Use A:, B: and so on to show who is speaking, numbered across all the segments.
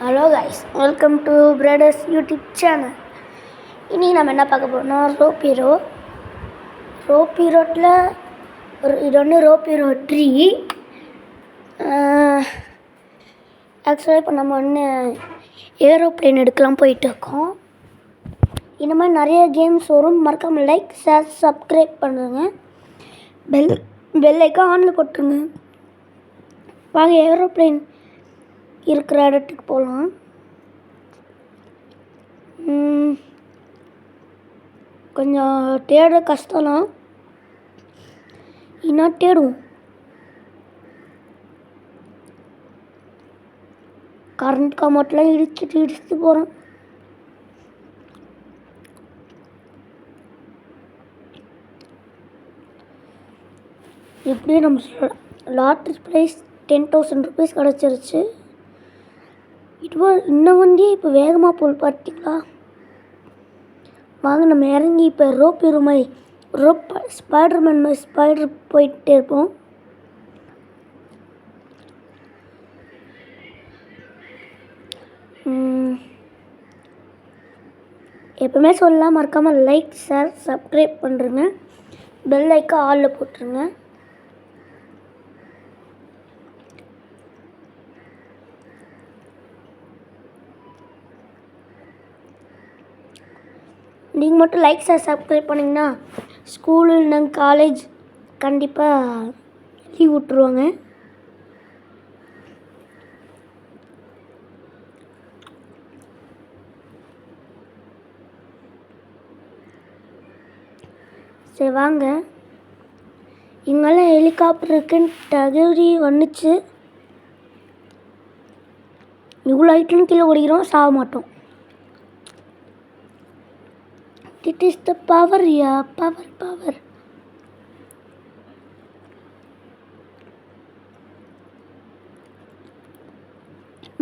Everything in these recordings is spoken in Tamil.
A: Hello guys, welcome to brothers YouTube channel. இன்றைக்கி நம்ம என்ன பார்க்க போகிறோம்னா ரோப் ஈரோட்டில் இது வந்து ரோப் ஈரோ 3. ஆக்சுவலாக இப்போ நம்ம ஒன்று ஏரோப்ளேன் எடுக்கலாம் போயிட்டுருக்கோம். இந்த மாதிரி நிறைய கேம்ஸ் வரும். மறக்காமல் லைக், ஷேர், சப்ஸ்கிரைப் பண்ணுங்க. பெல் ஐக்கான் ஆனில் போட்டுருங்க. வாங்க ஏரோப்ளேன் இருக்கிற இடத்துக்கு போகலாம். கொஞ்சம் தேட கஷ்டம்லாம், இன்னும் தேடுவோம். கரண்ட் காமௌண்ட்லாம் இடிச்சுட்டு போகிறோம். இப்படியே நம்ம லாட்ரி ப்ரைஸ் 10,000 rupees கிடச்சிருச்சு. இன்னும் வண்டி இப்போ வேகமாக போல் பார்த்தீங்களா? வாங்க நம்ம இறங்கி இப்போ ரோப் ஈரோ மாதிரி ஸ்பைடர்மேன் மாதிரி ஸ்பைடர் போயிட்டே இருப்போம். எப்பவுமே சொல்லலாம், மறக்காமல் லைக், ஷேர், சப்ஸ்கிரைப் பண்ணுறேங்க. பெல் ஐக்கான் ஆலில் போட்டுருங்க. நீங்கள் மட்டும் லைக், ஷேர், சப்ஸ்கிரைப் பண்ணிங்கன்னா ஸ்கூலு இல்லைனா காலேஜ் கண்டிப்பாக லீவ் விட்ருவாங்க. சரி வாங்க, இங்கெல்லாம் ஹெலிகாப்டர் இருக்குன்னு தகுதி வந்துச்சு. இவ்வளோ ஹைட்லும் கீழே ஓடிக்கிறோம், சாக மாட்டோம். It is the power, yeah, power.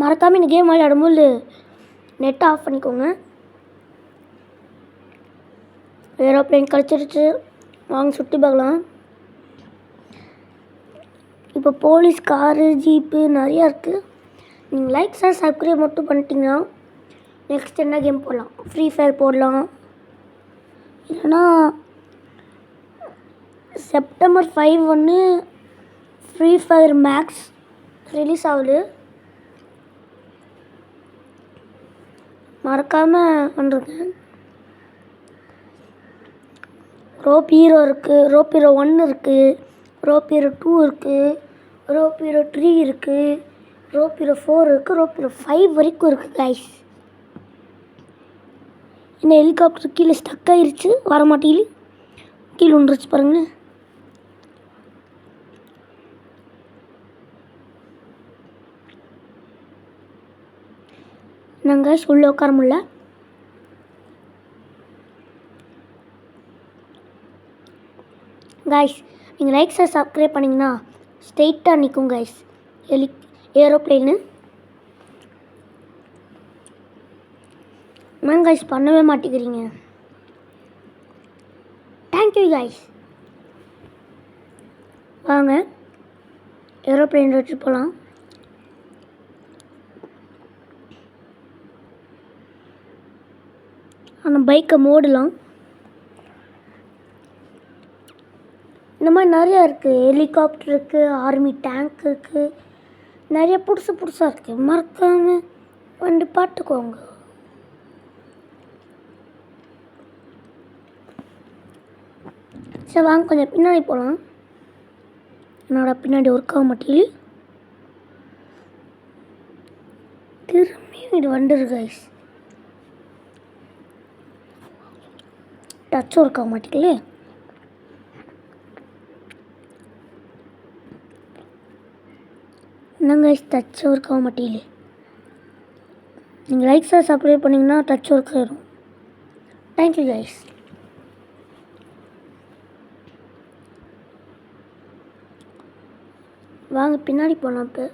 A: மறக்காமல் இந்த கேம் விளையாடும்போது நெட்டை ஆஃப் பண்ணிக்கோங்க. ஏரோப்ளேன் கழிச்சிருச்சு, வாங்க சுற்றி பார்க்கலாம். இப்போ போலீஸ் காரு, ஜீப்பு நிறையா இருக்குது. நீங்கள் லைக், ஷேர், சப்ஸ்கிரைப் மட்டும் பண்ணிட்டீங்கன்னா நெக்ஸ்ட் என்ன கேம் போடலாம்? ஃப்ரீ ஃபயர் போடலாம். இல்லைன்னா செப்டம்பர் 5 ஒன்று ஃப்ரீ ஃபயர் மேக்ஸ் ரிலீஸ் ஆகுது. மறக்காமல் வந்துருக்கேன். ரோப் ஈரோ இருக்குது, ரோப் ஈரோ 1 இருக்குது, ரோப் ஈரோ 2 இருக்குது, ரோப் ஈரோ 3 இருக்குது, ரோப் ஈரோ 4 இருக்குது, ரோப் ஈரோ 5 வரைக்கும் இருக்குது கைஸ். இந்த ஹெலிகாப்டர் கீழே ஸ்டக் ஆகிருச்சு, வரமாட்டேங்குது. கீழே விழுந்துருச்சு பாருங்க. நாங்கள் உள்ளே உட்கார முடியல. கைஸ், நீங்கள் லைக், ஷேர், சப்ஸ்கிரைப் பண்ணிங்கன்னா ஸ்ட்ரெயிட்டாக நிற்கும் கைஸ் ஏரோப்ளேனு. மேம் கைஸ் பண்ணவே மாட்டேங்கிறீங்க. Thank you guys. வாங்க ஏரோப்ளேன் வச்சுட்டு போகலாம். அந்த பைக்கை மூடலாம். இந்த மாதிரி நிறையா இருக்குது. ஹெலிகாப்டர் இருக்குது, ஆர்மி டேங்க் இருக்குது, நிறைய புதுசாக இருக்குது. மறக்காமல் வந்து பார்த்துக்கோங்க. சரி வாங்க கொஞ்சம் பின்னாடி போகலாம். என்னோட பின்னாடி ஒர்க் ஆக மாட்டேங்குது. திரும்பியும் இது வந்துரு கைஸ். டச் ஒர்க் ஆக மாட்டேங்குது. என்னங்க டச் ஒர்க் ஆக மாட்டேங்குது. நீங்கள் லைக், ஷேர், சப்ஸ்கிரைப் பண்ணிங்கன்னா டச் ஒர்க் ஆகிடும். Thank you guys. வாங்க பின்னாடி போகலாம். இப்போ